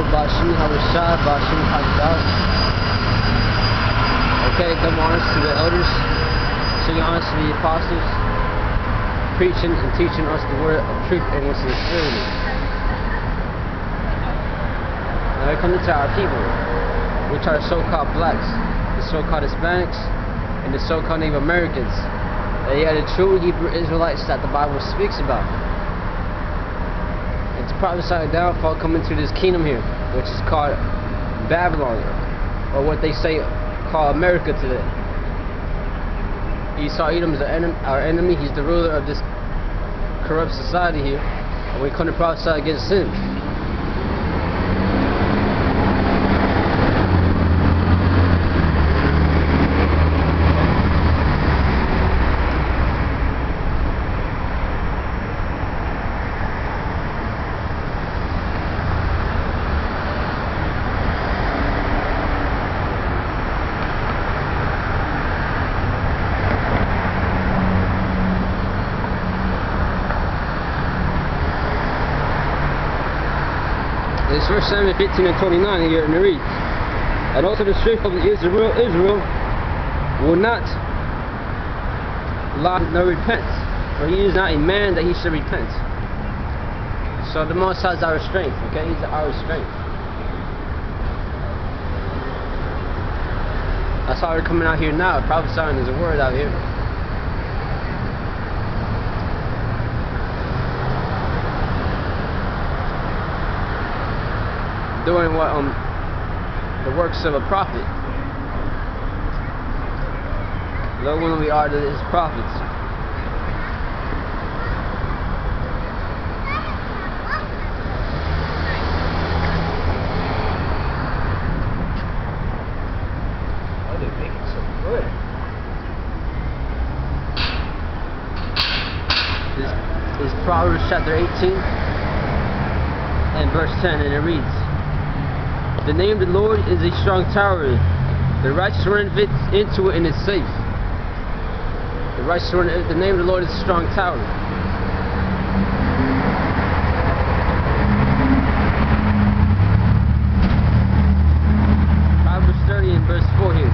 Bashim Habashad, Bashim Hadass. Okay, double honors to the elders, singing honors to the apostles, preaching and teaching us the word of truth and with sincerity. Now we come to our people, which are the so-called blacks, the so-called Hispanics, and the so-called Native Americans. They are the true Hebrew Israelites that the Bible speaks about. And to prophesy the downfall coming to this kingdom here, which is called Babylon, or what they say call America today. Esau Edom is our enemy. He's the ruler of this corrupt society here, and we come to prophesy against him. It's 1 Samuel 15 and 29 here, and it reads, and also the strength of Israel will not lie nor repent, for he is not a man that he should repent. So the Most High is our strength, okay? He's our strength. That's why we're coming out here now, prophesying is a word out here. Doing what the works of a prophet. Lo, when we are to his prophets. Why are they making so good? This is Proverbs chapter 18 and verse 10, and it reads, the name of the Lord is a strong tower. The righteous run into it and is safe. The name of the Lord is a strong tower. Proverbs 30 and verse 4 here.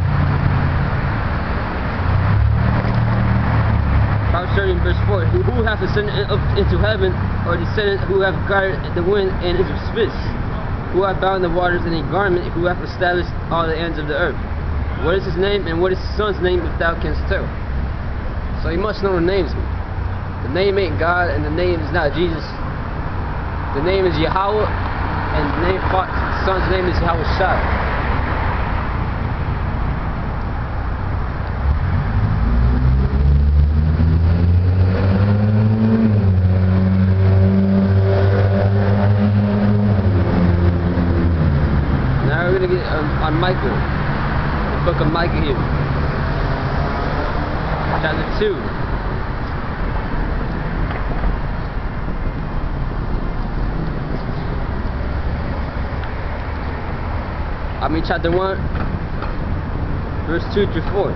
Proverbs 30 and verse 4. Who hath ascended up into heaven, or descended, who hath guarded the wind in his fist? Who hath bound the waters in a garment, who hath established all the ends of the earth? What is his name, and what is his son's name, if thou canst tell? So you must know the names. The name ain't God, and the name is not Jesus. The name is Yahweh, and the son's name is Yahweh Shai. On Micah, the book of Micah here, chapter 2. Chapter 1, verse 2 through 4.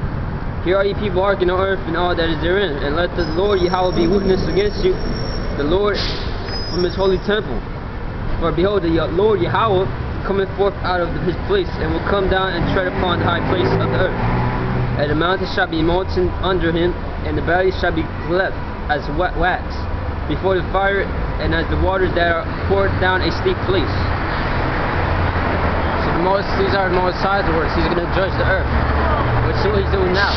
Here are ye people hearken on earth and all that is therein, and let the Lord Yahweh be witness against you, the Lord from his holy temple. For behold, the Lord Yahweh coming forth out of his place, and will come down and tread upon the high place of the earth. And the mountains shall be molten under him, and the valleys shall be cleft as wet wax before the fire, and as the waters that are poured down a steep place. So these are the Most High's words. He's going to judge the earth. Let's see what he's doing now.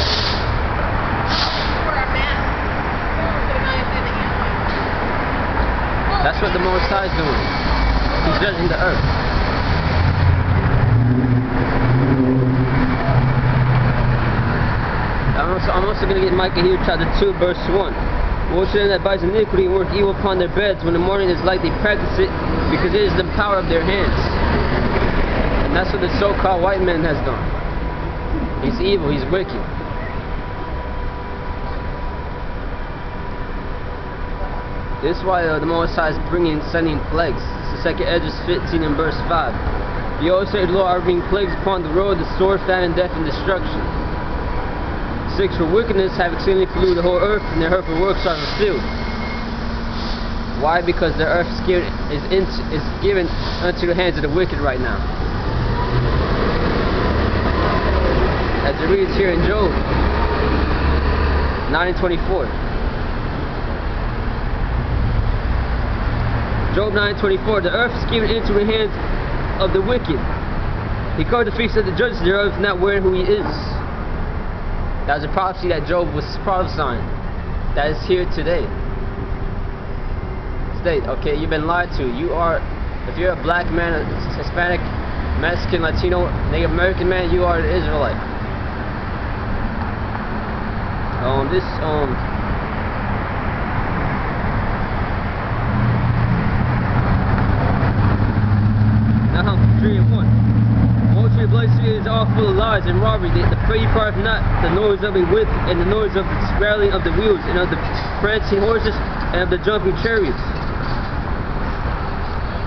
That's what the Most High is doing. He's judging the earth. I'm also going to get Micah here, chapter 2, verse 1. Woe to them that devise iniquity and work evil upon their beds, when the morning is light they practice it, because it is the power of their hands. And that's what the so-called white man has done. He's evil, he's wicked. This is why the Most High is sending plagues. It's the second Esdras 15 and verse 5. Behold, saith the Lord, I will bring plagues upon the road, the sword, famine, death, and destruction. 6. For wickedness have exceedingly polluted the whole earth, and their hurtful works are fulfilled. Why? Because the earth is given unto the hands of the wicked right now. As it reads here in Job 9:24. Job 9:24. The earth is given into the hands of the wicked. He called the feast of the judges thereof, not wearing who he is. That was a prophecy that Job was prophesying. That is here today. Okay, you've been lied to. You are, if you're a black man, a Hispanic, Mexican, Latino, Native American man, you are an Israelite. Nahum 3:1. Woe to the bloody city is all full of lies and robbery. The prey part not the noise of a whip, and the noise of the rattling of the wheels, and of the prancing horses, and of the jumping chariots.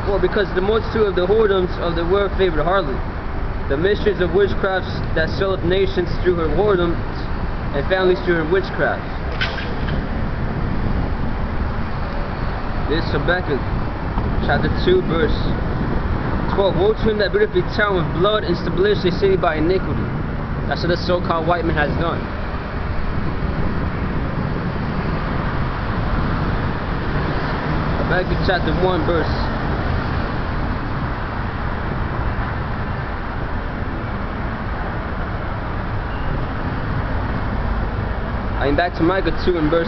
Well, because the multitude of the whoredoms of the well-favored harlot, the mistress of witchcrafts that selleth nations through her whoredoms, and families through her witchcraft. This is Habakkuk chapter 2 verse 12. Woe to him that buildeth a town with blood, and established a city by iniquity. That's what the so-called white man has done. Habakkuk chapter 1 verse back to Micah 2 and verse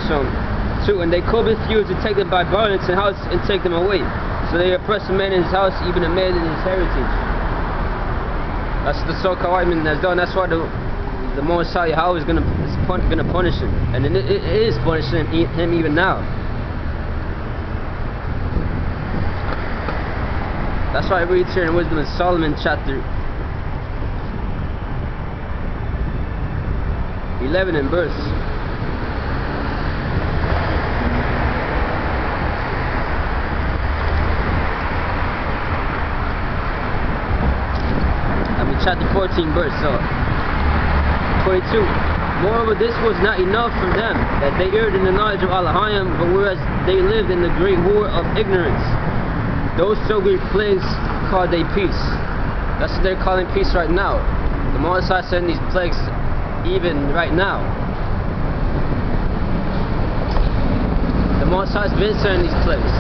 2. And they covet you to take them by violence and house and take them away. So they oppress a man in his house, even a man in his heritage. That's what the so-called white man has done. That's why the Most High Yahweh is going to punish him, and it is punishing him even now. That's why it reads here in Wisdom of Solomon chapter 11 and verse 14 verse 22. Moreover, this was not enough for them, that they erred in the knowledge of Elohim, but whereas they lived in the great war of ignorance, those so great plagues called they peace. That's what they're calling peace right now. The Most High sending these plagues even right now. The Most High's been sending these plagues.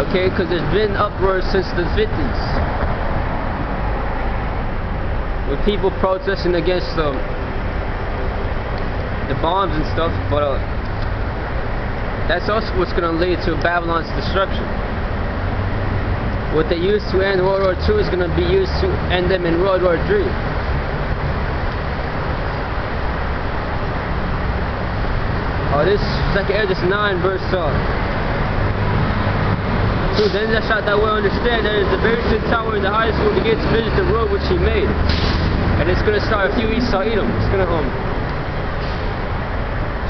Okay, because there's been uproar since the 50s. With people protesting against the bombs and stuff, but that's also what's going to lead to Babylon's destruction. What they used to end World War II is going to be used to end them in World War III. This 2 Esdras 9 verse 2. Then thou shalt thou well understand that it is the very same tower in the highest will begin to visit the road which he made. And it's going to start with you, Esau Edom. It's going to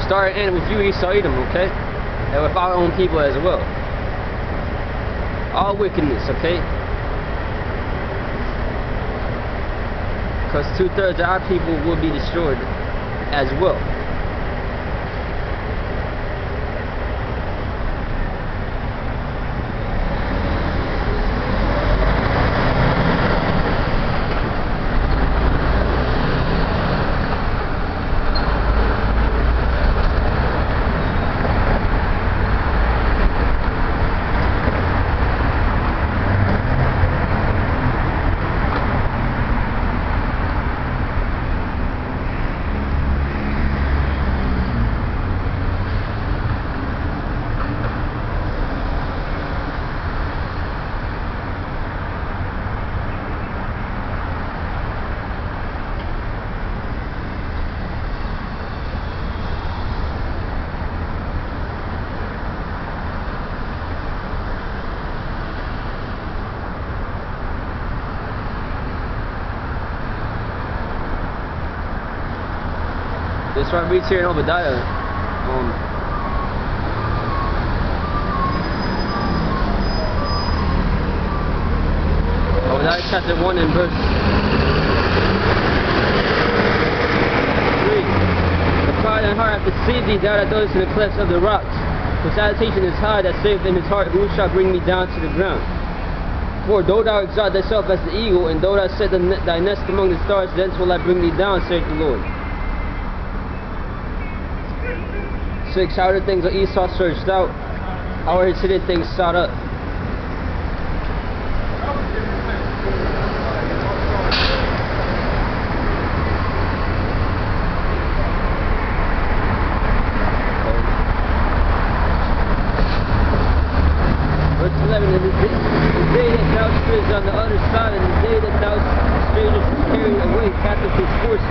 start and end with you, Esau Edom, okay? And with our own people as well. All wickedness, okay? Because 2/3 of our people will be destroyed as well. This one reads here in Obadiah. Obadiah chapter 1 and verse 3. The pride and heart hath deceived thee, thou that dwellest in the clefts of the rocks. For salutation is high that saith in his heart, who shall bring me down to the ground? For though thou exalt thyself as the eagle, and though thou set thy nest among the stars, thence will I bring thee down, saith the Lord. 6. How are the things of Esau searched out? How are his hidden things sought up? Verse 11. And the day that thou strayest on the other side, and the day that thou strangers was carried away, captive his force,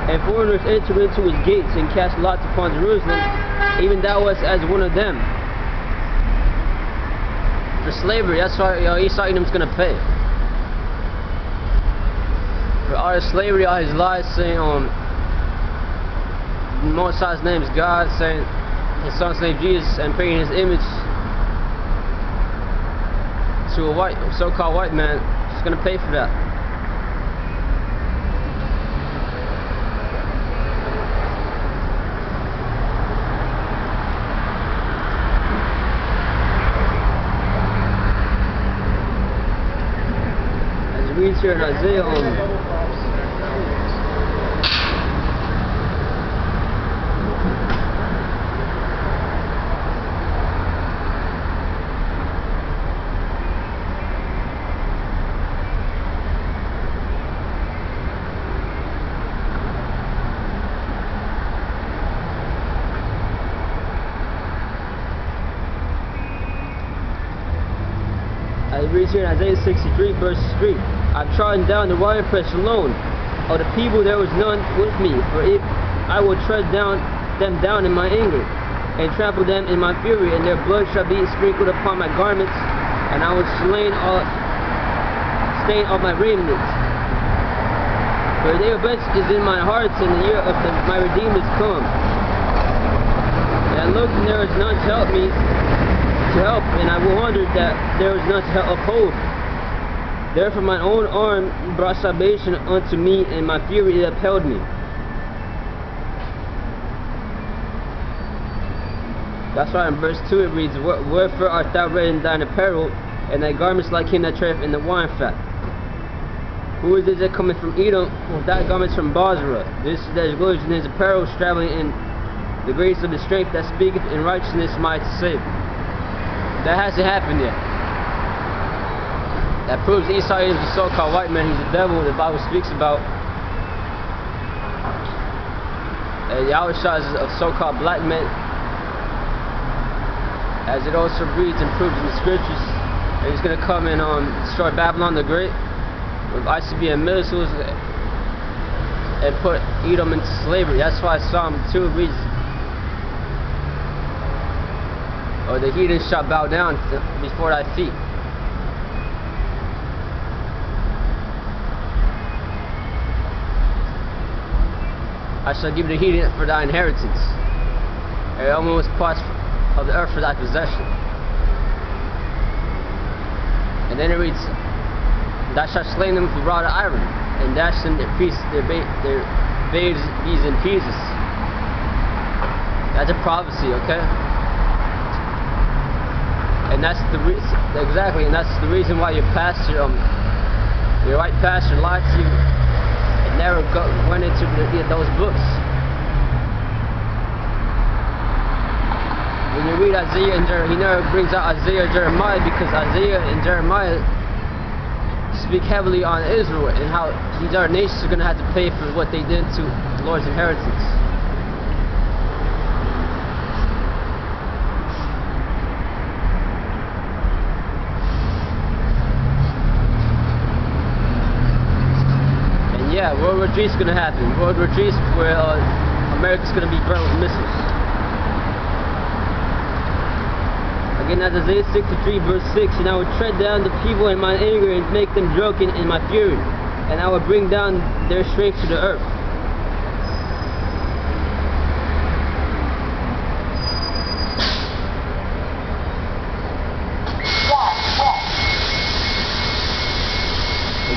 and foreigners entered into his gates, and cast lots upon Jerusalem, even thou wast as one of them. For slavery, that's why Esau Edom's gonna pay. For all his slavery, all his lies, saying Most High's name is God, saying his son's name Jesus, and praying his image to a so-called white man. He's gonna pay for that. As it reads here in Isaiah, in Isaiah 63 verse 3, I've trodden down the winepress alone. Of the people there was none with me, for if I will tread them down in my anger, and trample them in my fury, and their blood shall be sprinkled upon my garments, and I will stain all my raiment. For the day of vengeance is in my heart, and the year of my redeemer is come. And I looked, and there was none to help me, and I wondered that there was none to uphold. Therefore my own arm brought salvation unto me, and my fury upheld me. That's why in verse 2 it reads, wherefore art thou red in thine apparel, and thy garments like him that treadeth in the wine fat? Who is this that cometh from Edom, with thy garments from Bozrah? This that is glorious in his apparel, traveling in the grace of his strength, that speaketh in righteousness, might save. That hasn't happened yet. That proves Esau is a so-called white man. He's the devil the Bible speaks about. And Yahushua is a so-called black man, as it also reads and proves in the scriptures. And he's going to come and destroy Babylon the Great with ICBM missiles and put Edom into slavery. That's why Psalm 2 reads, or the heathen shall bow down before thy feet. I shall give the heathen for thy inheritance, and almost parts of the earth for thy possession. And then it reads, thou shalt slay them with a rod of iron, and dash them their babes in pieces. That's a prophecy, okay? And that's the and that's the reason why your pastor, your white pastor, lied to you and never went into those books. When you read Isaiah and Jeremiah, he never brings out Isaiah and Jeremiah, because Isaiah and Jeremiah speak heavily on Israel and how these other nations are going to have to pay for what they did to the Lord's inheritance. Yeah, World War III is going to happen. World War III is where America's going to be burned with missiles. Again, that's Isaiah 63 verse 6. And I will tread down the people in my anger, and make them drunken in my fury, and I will bring down their strength to the earth.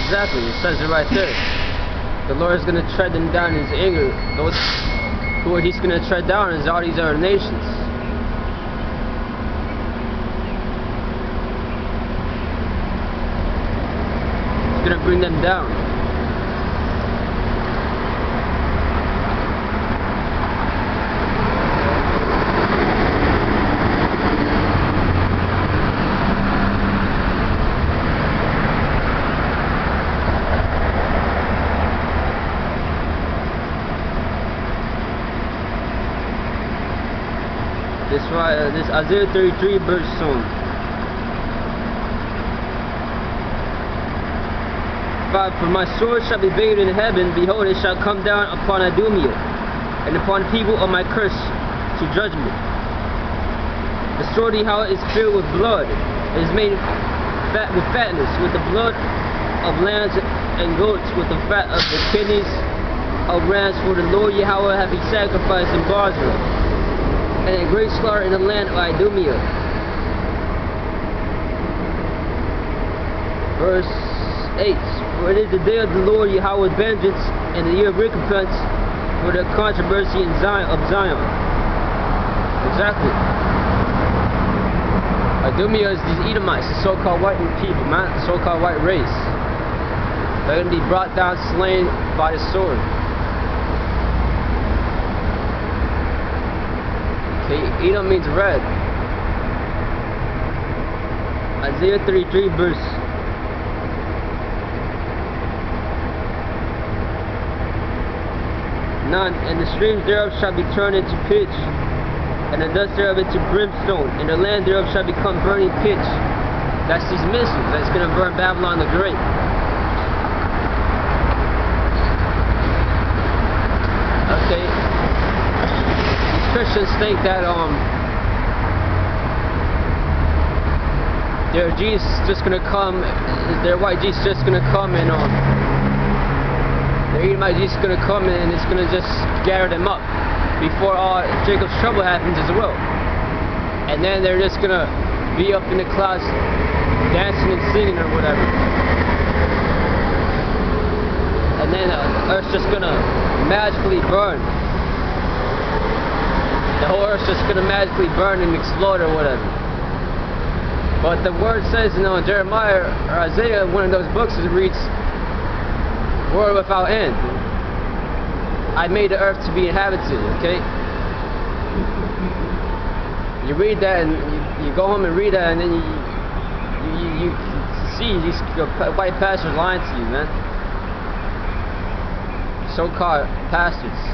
Exactly, it says it right there. The Lord is going to tread them down in his anger. Those who he's going to tread down is all these other nations. gonna bring them down. This Isaiah 33 verse song. For my sword shall be bathed in heaven, behold, it shall come down upon Idumea, and upon people of my curse to judgment. The sword Yahweh is filled with blood, it is made fat with fatness, with the blood of lambs and goats, with the fat of the kidneys of rams, for the Lord Yahweh hath he sacrificed in Bozrah, and a great slaughter in the land of Idumea. Verse 8. For it is the day of the Lord Yahweh's vengeance, and the year of recompense for the controversy in Zion. Exactly. Idumea is these Edomites, the so-called white people, man, the so-called white race. They're going to be brought down, slain by the sword. Okay, Edom means red. Isaiah 33 verse 9. And the streams thereof shall be turned into pitch, and the dust thereof into brimstone, and the land thereof shall become burning pitch. That's these missiles that's going to burn Babylon the Great. Okay. Christians think that their Jesus just gonna come, their white Jesus just gonna come, and their Edomite Jesus gonna come and it's gonna just gather them up before all Jacob's trouble happens as well, and then they're just gonna be up in the clouds dancing and singing or whatever, and then Earth's just gonna magically burn. The whole earth's just going to magically burn and explode or whatever. But the word says, Jeremiah or Isaiah, one of those books, it reads, "Word without end. I made the earth to be inhabited," okay? You read that and you go home and read that, and then you see these white pastors lying to you, man. So-called pastors.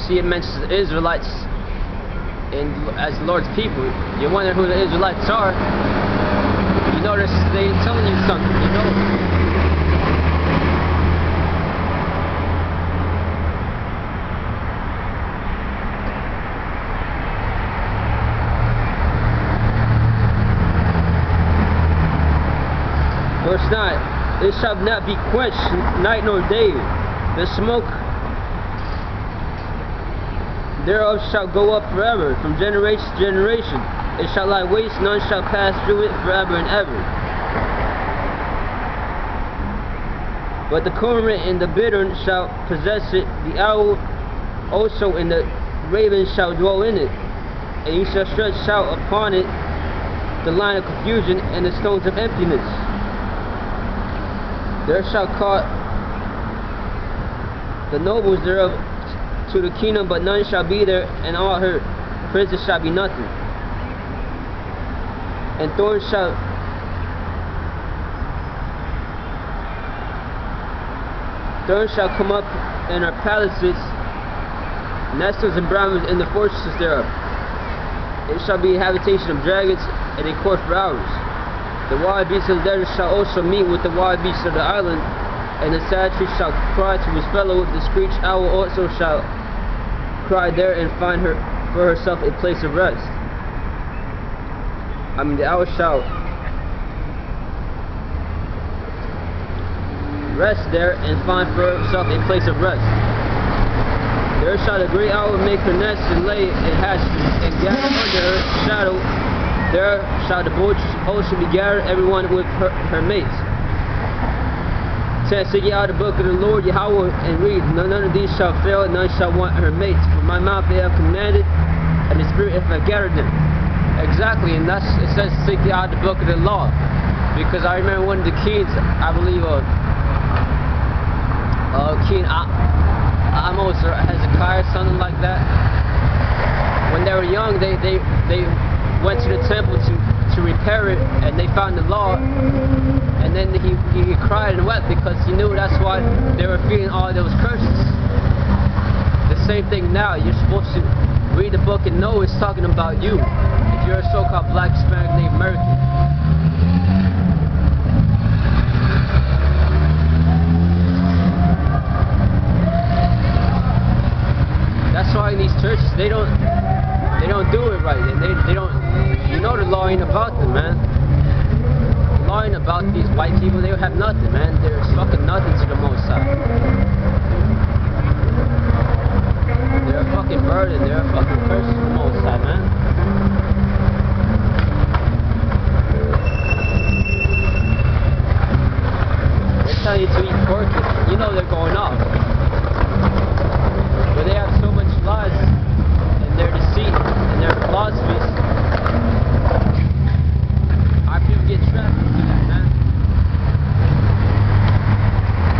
See, it mentions the Israelites as the Lord's people. You wonder who the Israelites are. You notice they're telling you something, you know. Verse 9. It shall not be quenched night nor day. The smoke thereof shall go up forever, from generation to generation. It shall lie waste, none shall pass through it forever and ever. But the cormorant and the bittern shall possess it, the owl also and the raven shall dwell in it, and you shall stretch out upon it the line of confusion and the stones of emptiness. There shall call the nobles thereof to the kingdom, but none shall be there, and all her princes shall be nothing. And thorns shall come up in her palaces, nettles and brambles in the fortresses thereof. It shall be a habitation of dragons, and a court for hours. The wild beasts of the desert shall also meet with the wild beasts of the island, and the sad tree shall cry to his fellow. The screech owl also shall cry there and find her for herself a place of rest. The owl shall rest there and find for herself a place of rest. There shall the great owl make her nest and lay and hatch and gather under her shadow. There shall the vultures also be gathered, everyone with her mates. says, seek ye out the book of the Lord Yahweh and read, none of these shall fail, none shall want her mates. For my mouth they have commanded, and the Spirit hath gathered them. Exactly, and that's, it says, seek ye out the book of the law. Because I remember one of the kids, I believe, King Amos or Hezekiah, something like that. When they were young, they went to the temple to repair it, and they found the law, and then he cried and wept because he knew that's why they were feeling all those curses. The same thing now, you're supposed to read the book and know it's talking about you, if you're a so-called black, Hispanic, Native American. That's why in these churches they don't do it right. They don't, you know, the law ain't about them, man. The law ain't about these white people. They have nothing, man. They're fucking nothing to the Most High. They're a fucking burden. They're a fucking curse to the Most High, man. They're telling you to eat pork. You know they're going off. But they have so much lies and their deceit and their philosophies. Our people get trapped into that, man.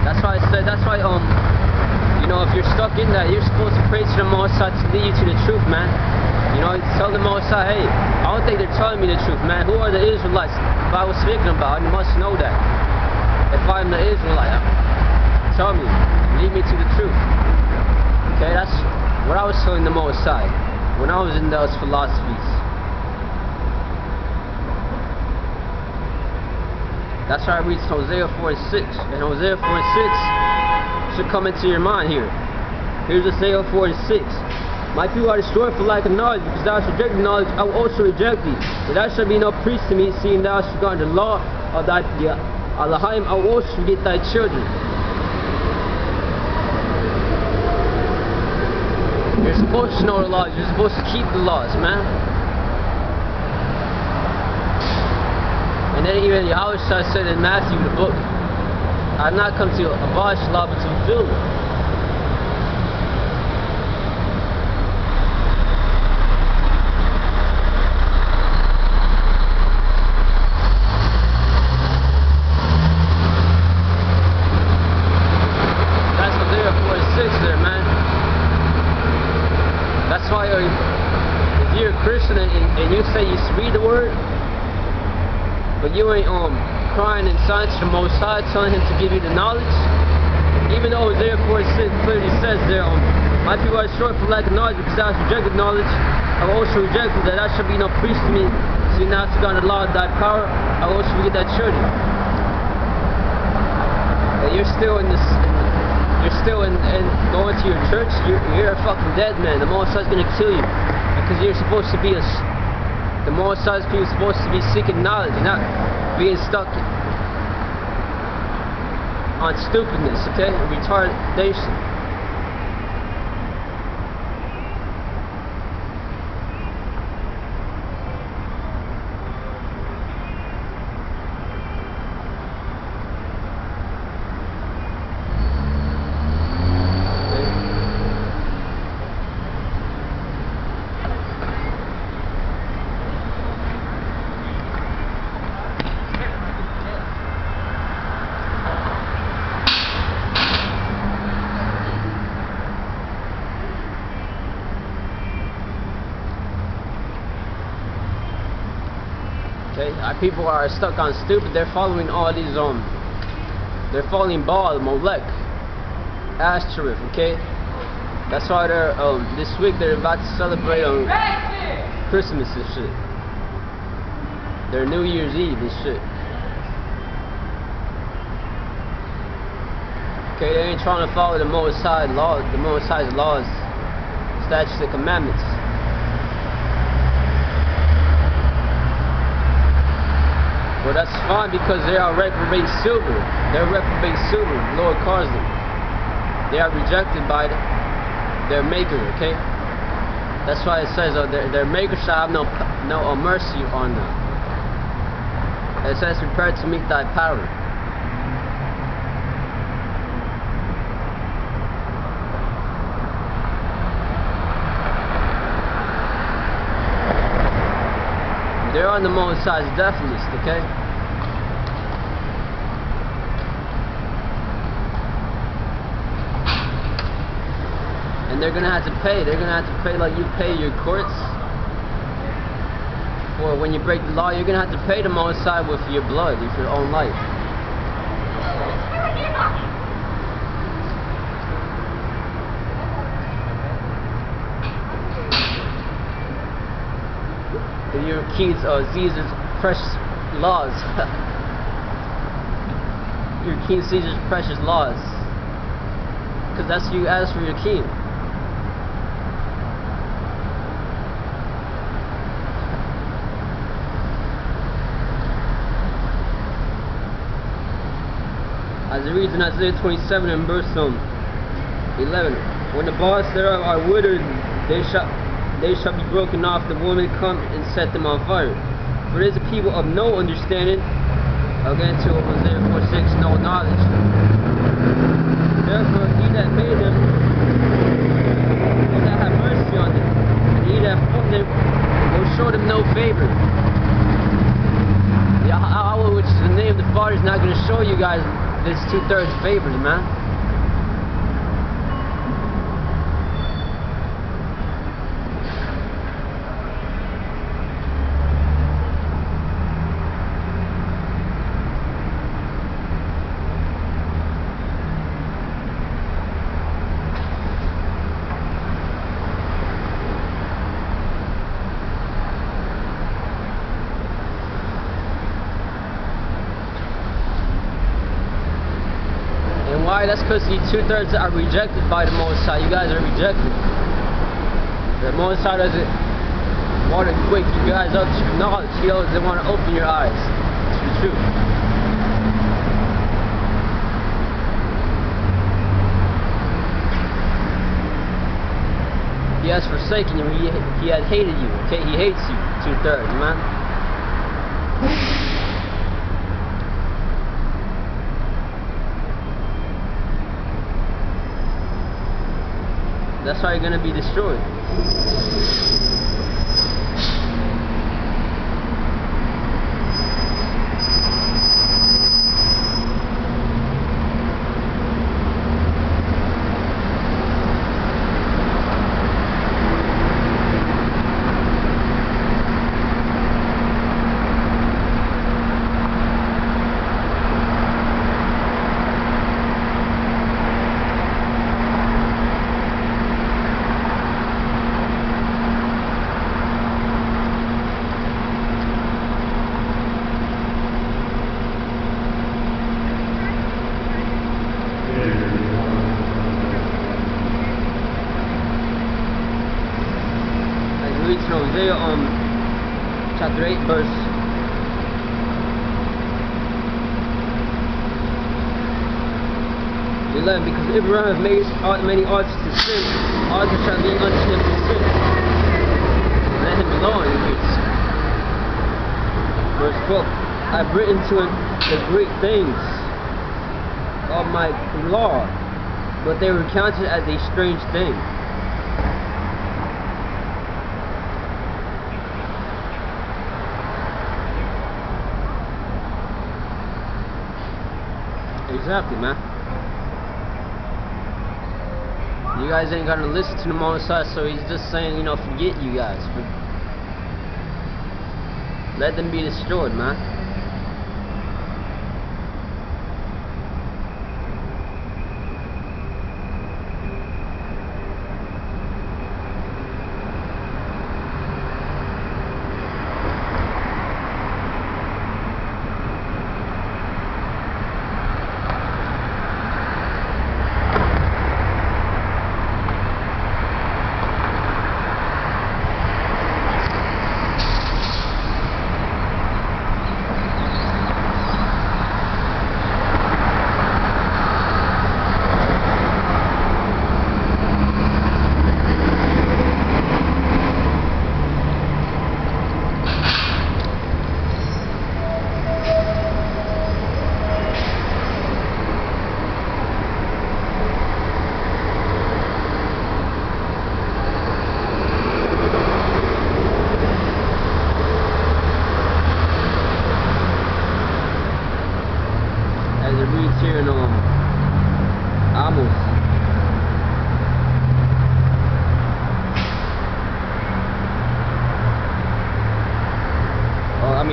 That's why I said, you know, if you're stuck in that, you're supposed to pray to the Most High to lead you to the truth, man. You know, tell the Most High, hey, I don't think they're telling me the truth, man. Who are the Israelites the Bible speaking about? You must know that. If I'm the Israelite, tell me, lead me to the truth. Okay, that's what I was telling the Most High when I was in those philosophies. That's why I read Hosea 4:6. And Hosea 4:6 should come into your mind here. Here's Hosea 4:6. My people are destroyed for lack of knowledge, because thou hast rejected knowledge, I will also reject thee. But thou shalt be no priest to me, seeing thou hast regarded the law of thy Elohim, I will also forget thy children. You're supposed to know the laws. You're supposed to keep the laws, man. And then even Yahweh said in Matthew, the book, I have not come to abolish the law, but to fulfill it. That's Hosea 4:6 there, man. That's why if you're a Christian and you say you read the word, but you ain't crying in silence to the Most High, telling him to give you the knowledge, even though Hosea 4:6 clearly says there, my people are destroyed for lack of knowledge, because thou hast rejected knowledge, I will also reject thee, that thou shalt be no priest to me, see now to God the law of thy power, I will also forget thy children. And you're still in this. You're still in going to your church, you're a fucking dead man. The Most High's gonna kill you. Because you're supposed to be the Most High's people are supposed to be seeking knowledge, not being stuck on stupidness, okay? Retardation. Okay, our people are stuck on stupid. They're following all these they're following Baal, Molech, Ashtoreth. Okay, that's why they're this week they're about to celebrate Christmas and shit. Their New Year's Eve and shit. Okay, they ain't trying to follow the Most High laws, the Most High's laws, statutes, and commandments. Well, that's fine, because they are reprobate silver. They're reprobate silver. The Lord calls them. They are rejected by their Maker. Okay, that's why it says their Maker shall have no mercy on them. It says, "Prepare to meet thy power." They're on the Mosai's death list, okay? And they're gonna have to pay. They're gonna have to pay like you pay your courts. Or when you break the law, you're gonna have to pay the Mosai with your blood, with your own life. Your keys are Caesar's precious laws. Your King Caesar's precious laws. Because that's what you asked for your king. As it reads in Isaiah 27 and verse 11, when the bars thereof are withered, they shall be broken off, the woman come and set them on fire. For it is a people of no understanding, again to Hosea 4:6, no knowledge. Therefore he that made them will not have mercy on them, and he that formed them will show them no favor. Yahweh, which is the name of the Father, is not going to show you guys this 2/3 favors, man. Why? That's because the 2/3 are rejected by the Mosai. You guys are rejected. The Mosai doesn't want to wake you guys up to knowledge. He doesn't want to open your eyes to the truth. He has forsaken you. He has hated you. Okay, he hates you. 2/3, man. That's how you're going to be destroyed. Hosea chapter 8 verse 11, because Abraham hath made many altars to sin, altars shall be unto him to sin. Let him alone. Verse 12, I have written to him the great things of my law, but they were counted as a strange thing. Exactly, man. You guys ain't gonna listen to the Mosai, so he's just saying, you know, forget you guys. Let them be destroyed, man.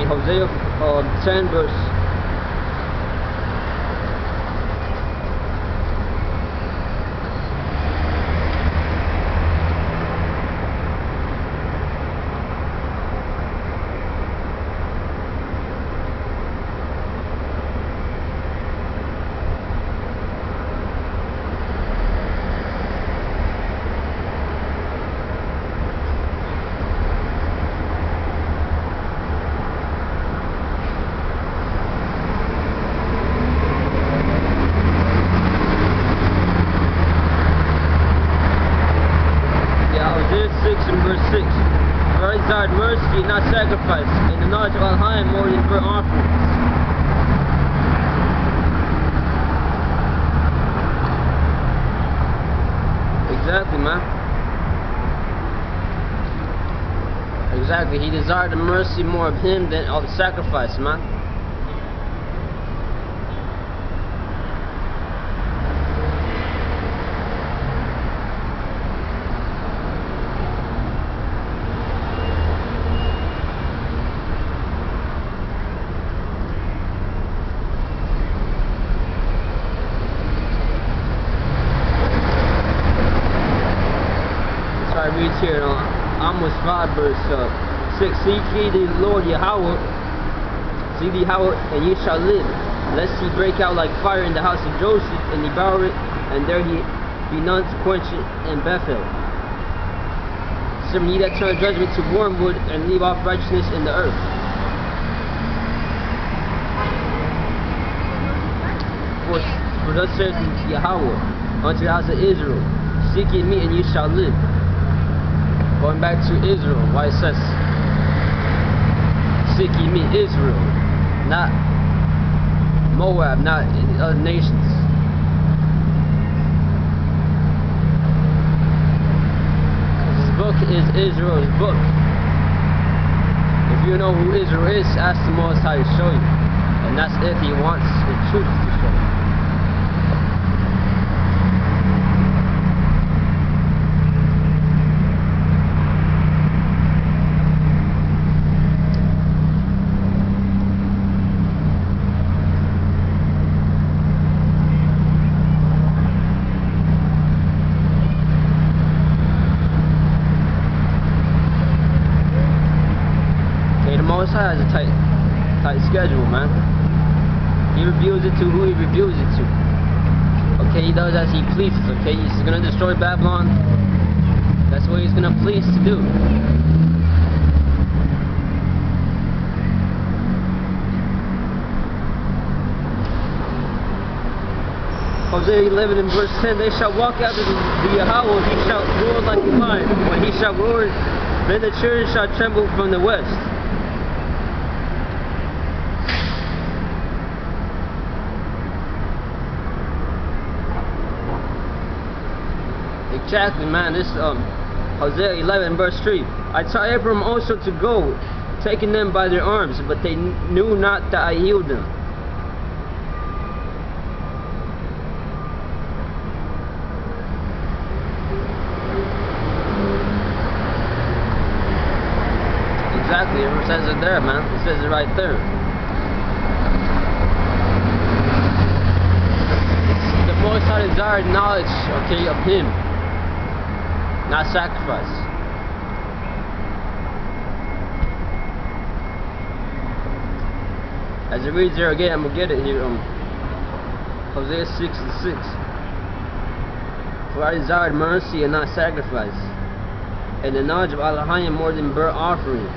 Hosea 10 verse. Hosea 6 and verse 6. For I desired mercy, not sacrifice, and the knowledge of Allah more than burnt offerings. Exactly, man. Exactly. He desired the mercy more of him than of the sacrifice, man. I read here on Amos 5 verse 6. Seek ye the Lord Yahweh, seek the Yahweh, and ye shall live, lest he break out like fire in the house of Joseph, and devour it, and there he be none to quench it in Bethel. 7. Ye that turn judgment to wormwood, and leave off righteousness in the earth. For thus saith Yahweh unto the house of Israel, seek ye me, and ye shall live. Going back to Israel, why it says, seek ye me, Israel, not Moab, not other nations. This book is Israel's book. If you know who Israel is, ask the Most High to show you. And that's if he wants the truth to show you. Most High has a tight schedule, man. He reveals it to who he reveals it to. Okay, he does as he pleases, okay? He's gonna destroy Babylon. That's what he's gonna please to do. Hosea 11 and verse 10, they shall walk after the Yahweh, he shall roar like a lion. When he shall roar, then the children shall tremble from the west. Exactly, man. This Hosea 11 verse 3. I taught Ephraim also to go, taking them by their arms, but they knew not that I healed them. Exactly, it says it there, man. It says it right there. The Most High desired knowledge, okay, of him, not sacrifice. As it reads there again, I'm gonna get it here. Hosea 6 and 6. For I desired mercy and not sacrifice, and the knowledge of Allah more than burnt offerings.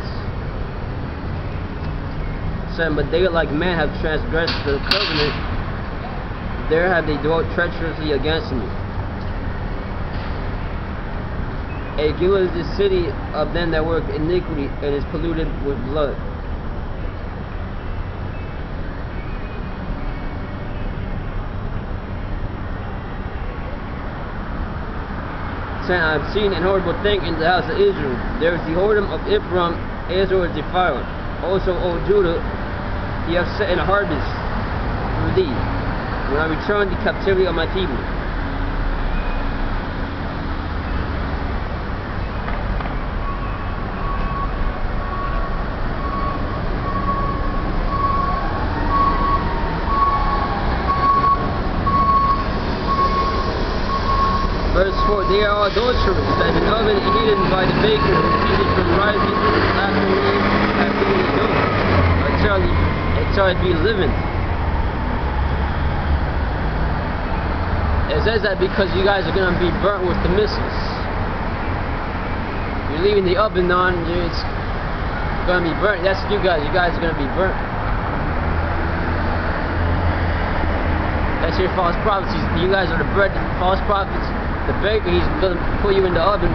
7. But they like men have transgressed the covenant, there have they dwelt treacherously against me. A Gila is the city of them that work iniquity, and is polluted with blood. I have seen an horrible thing in the house of Israel. There is the whoredom of Ephraim, Israel is defiled. Also, O Judah, ye have set in a harvest for thee, when I return the captivity of my people. adulterers, as an oven heated by the baker who heated from rising after the dough, until it be leavened. It says that because you guys are going to be burnt with the missiles. You're leaving the oven on, it's going to be burnt. That's you guys. You guys are going to be burnt. That's your false prophecies. You guys are the bread, false prophets. The baker, he's going to put you in the oven.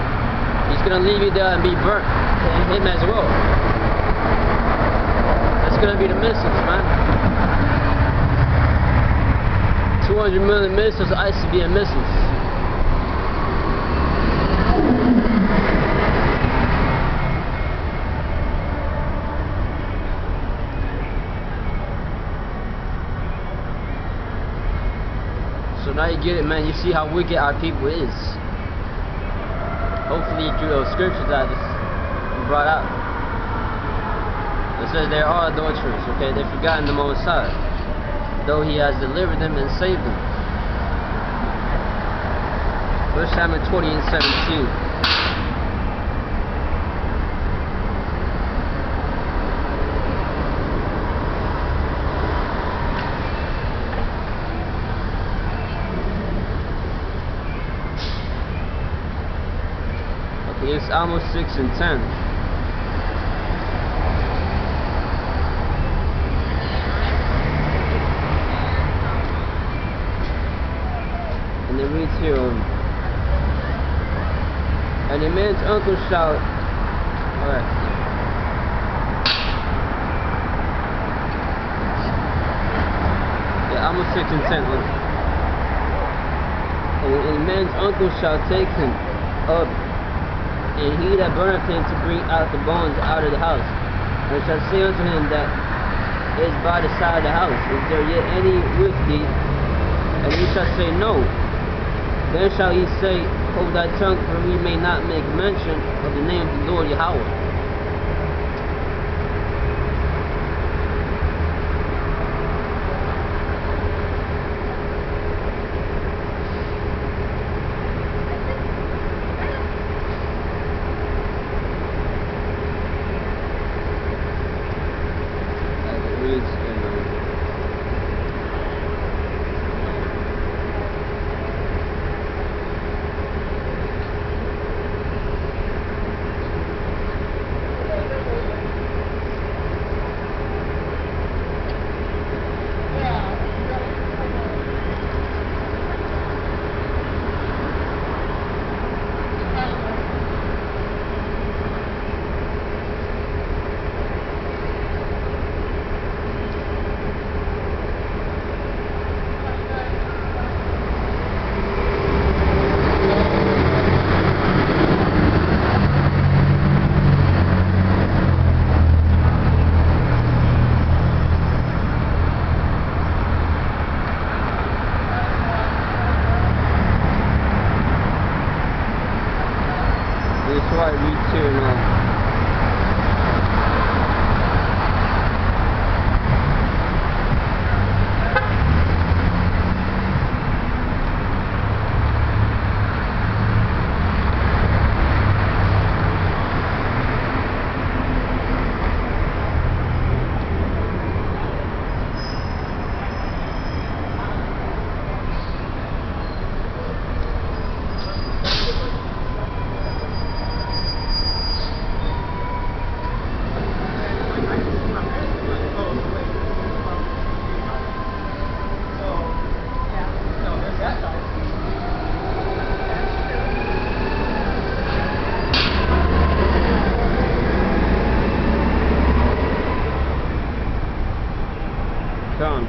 He's going to leave you there and be burnt. And him as well. That's going to be the missiles, man. 200 million missiles, ICBM missiles. So now you get it, man. You see how wicked our people is. Hopefully through those scriptures I just brought out. It says they are adulterers, okay? They've forgotten the Most High, though He has delivered them and saved them. 1 Samuel 20 and 17. It's almost 6 and 10. And it reads here, and a man's uncle shall, alright. Yeah, almost 6 and 10. And a man's uncle shall take him up, and he that burneth him to bring out the bones out of the house, and shall say unto him that is by the side of the house, is there yet any with thee? And he shall say, no. Then shall he say, hold thy tongue, for we may not make mention of the name of the Lord Yahweh. Before I read here now.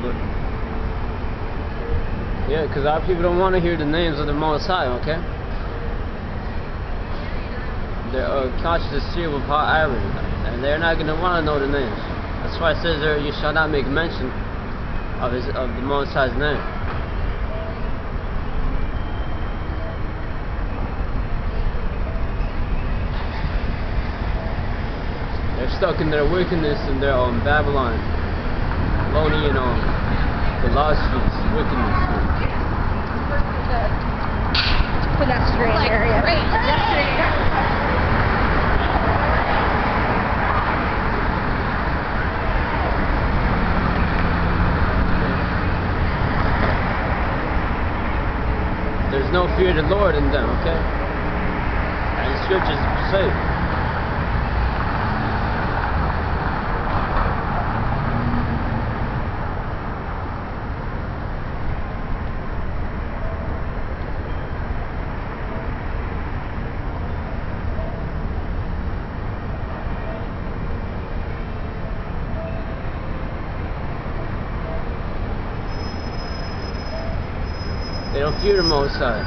But yeah, because our people don't want to hear the names of the Most High, okay? They're conscious of serial of hot iron, and they're not going to want to know the names. That's why it says there, you shall not make mention of the Most High's name. They're stuck in their wickedness and their Babylon, Babylonian philosophies, wickedness. pedestrian Like, area. great. Pedestrian area. There's no fear of the Lord in them, okay? And the scriptures say. They don't fear the Most High.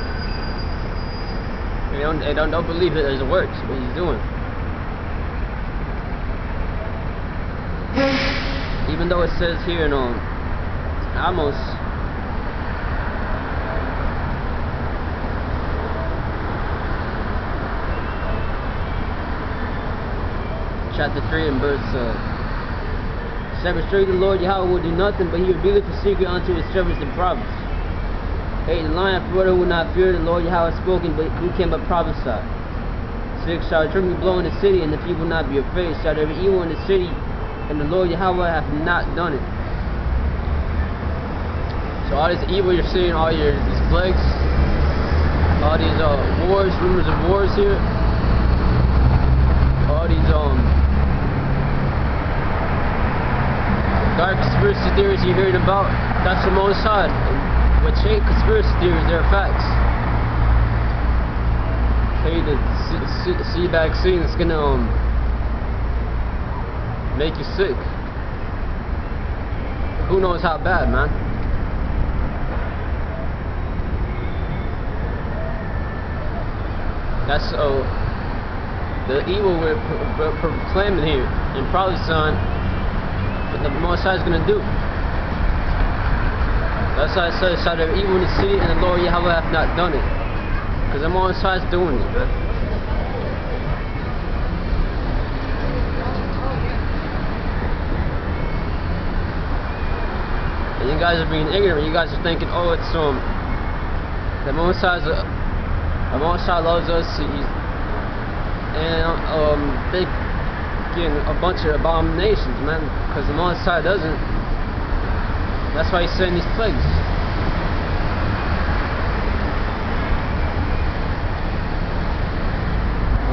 They don't believe that there's works, what he's doing. Even though it says here in Amos, chapter 3 and verse 7, surely the Lord Yahweh will do nothing, but he revealeth the secret unto his servants the prophets. Hey, the lion of Florida will not fear, the Lord Yahweh has spoken, but who can but prophesy? 6, shall a trumpet blow in the city, and the people not be afraid? Shall there be evil in the city, and the Lord Yahweh hath not done it? So all this evil you're seeing, all these plagues, all these wars, rumors of wars here, all these dark conspiracy theories you're hearing about, that's the Most High. Which ain't conspiracy theories, they're facts. Hey, the C vaccine is gonna make you sick. Who knows how bad, man? That's the evil we're proclaiming here in Palestine. What the Most High is gonna do. That's why I said, shall there be evil in the city, and the Lord Yahweh hath not done it. Because the Most High is doing it, man. And you guys are being ignorant. You guys are thinking, oh, it's the Most High loves us, and they getting a bunch of abominations, man. Because the Most High doesn't. That's why he's sending these plagues.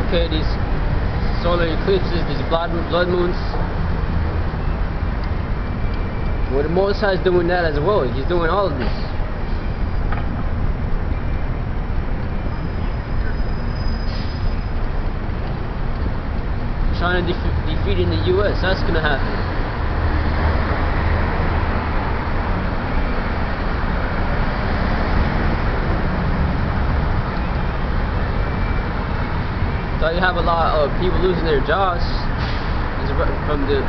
Okay, these solar eclipses, these blood moons. Well, the Most High is doing that as well. He's doing all of this. China defeating the U.S. That's gonna happen. So you have a lot of people losing their jobs from the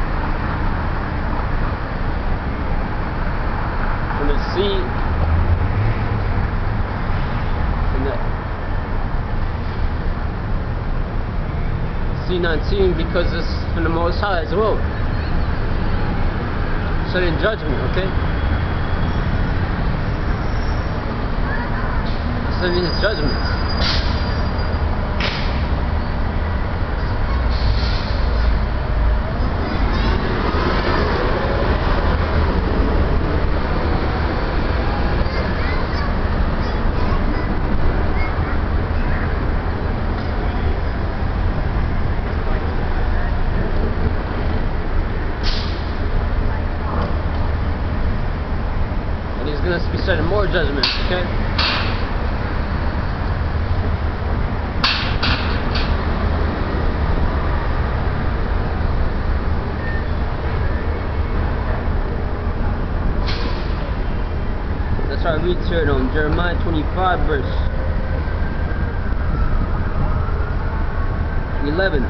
sea, from the C-19, because it's from the Most High as well. Sending judgment, okay? Sending his judgments. Going to be sending more judgments, okay? That's our read here on Jeremiah 25 verse 11.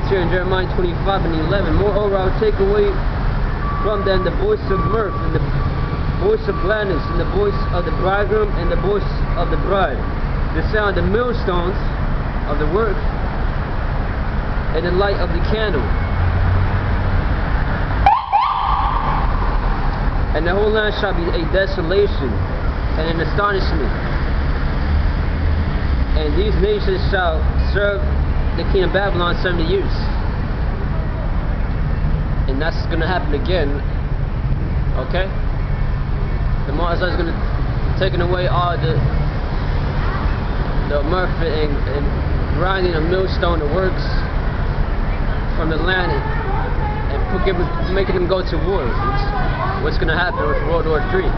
states here in Jeremiah 25 and 11, moreover, I will take away from them the voice of mirth, and the voice of gladness, and the voice of the bridegroom, and the voice of the bride, the sound of the millstones of the work, and the light of the candle. And the whole land shall be a desolation and an astonishment. And these nations shall serve the king of Babylon 70 years. And that's going to happen again. Okay? The Most High is going to taking away all the mirth and grinding of millstone, the works from the land, and making them go to war. What's going to happen with World War III?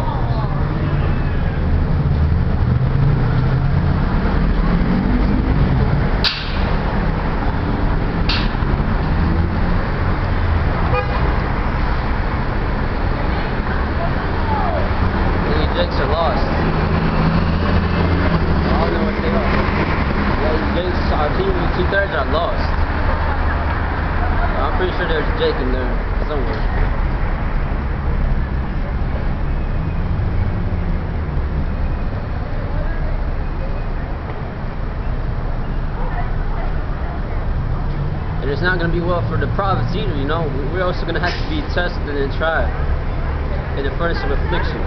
Jakes are lost. I don't know what they are. Yeah, Jakes, our team, 2/3 are lost. I'm pretty sure there's Jake in there somewhere. And it's not going to be well for the prophets either, you know. We're also going to have to be tested and tried in the furnace of affliction.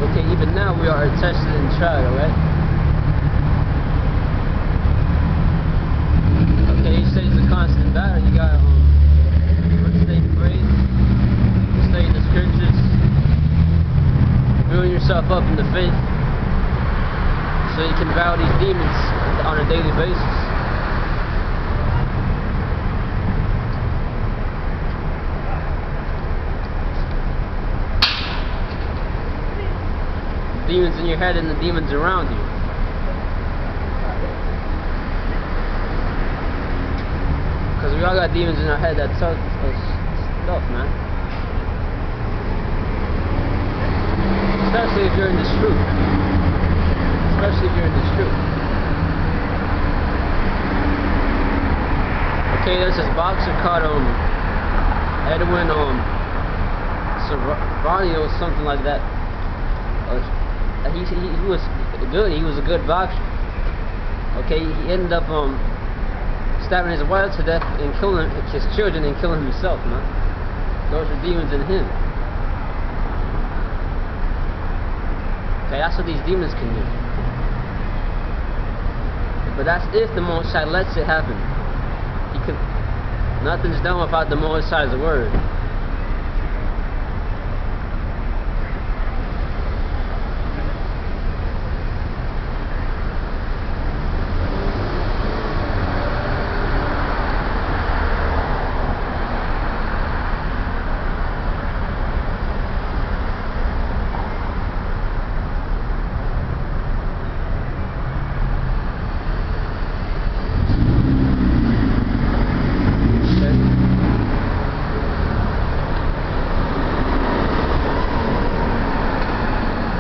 Okay, even now we are tested and tried, alright? Okay, he says it's a constant battle. You gotta stay prayed, stay in the scriptures, build yourself up in the faith, so you can battle these demons on a daily basis. Demons in your head and the demons around you. Because we all got demons in our head that tells us stuff, man. Especially if you're in this truth. Especially if you're in this truth. Okay, there's this boxer called Edwin Cerrone or something like that. He was good. He was a good boxer. Okay, he ended up stabbing his wife to death and killing his children and killing himself, man. Those are demons in him. Okay, that's what these demons can do. But that's if the Most High lets it happen. Nothing's done without the Most High's word.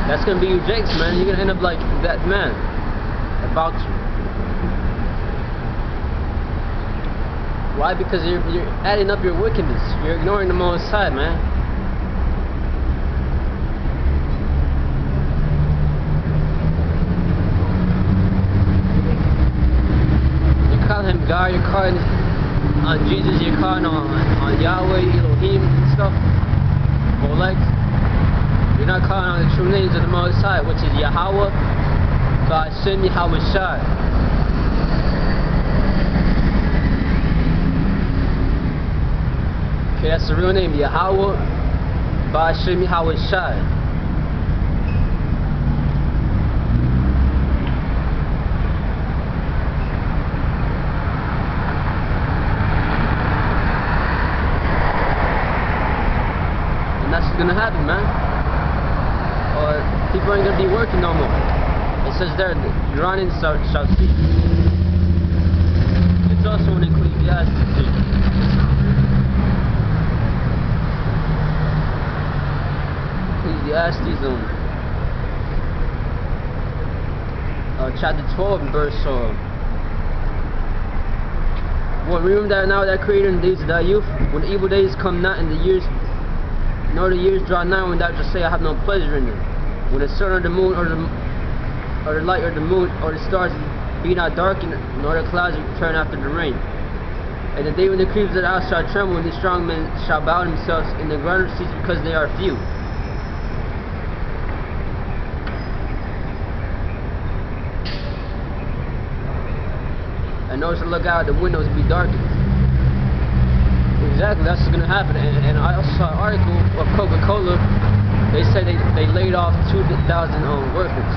That's gonna be you, Jakes, man. You're gonna end up like that man about you. Why? Because you're adding up your wickedness. You're ignoring the Most High, man. You're calling him God. You're calling on Jesus. You're calling on Yahweh, Elohim, and stuff. Molech. You're not calling on the true names of the Most High, which is Yahweh, Ba'ashem Yahweh Shai. Okay, that's the real name, Yahweh, Ba'ashem Yahweh Shai. And that's what's gonna happen, man. People ain't gonna be working no more. It says there, Uranin shall speak. It's also in Ecclesiastes too. Ecclesiastes chapter 12 and verse well, remember that now that creator in the days of thy youth, when the evil days come not, and the years nor the years draw nigh, when thou shalt say, I have no pleasure in them. When the sun or the moon or the light or the moon or the stars be not darkened, nor the clouds return after the rain. And the day when the creepers of the house shall tremble, and the strong men shall bow themselves in the ground seats, because they are few. And those that look out the windows be darkened. Exactly, that's what's going to happen. And I also saw an article of Coca-Cola. They said they laid off 2,000 workers.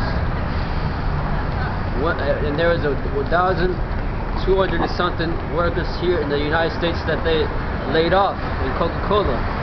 And there was 1,200 and something workers here in the United States that they laid off in Coca-Cola.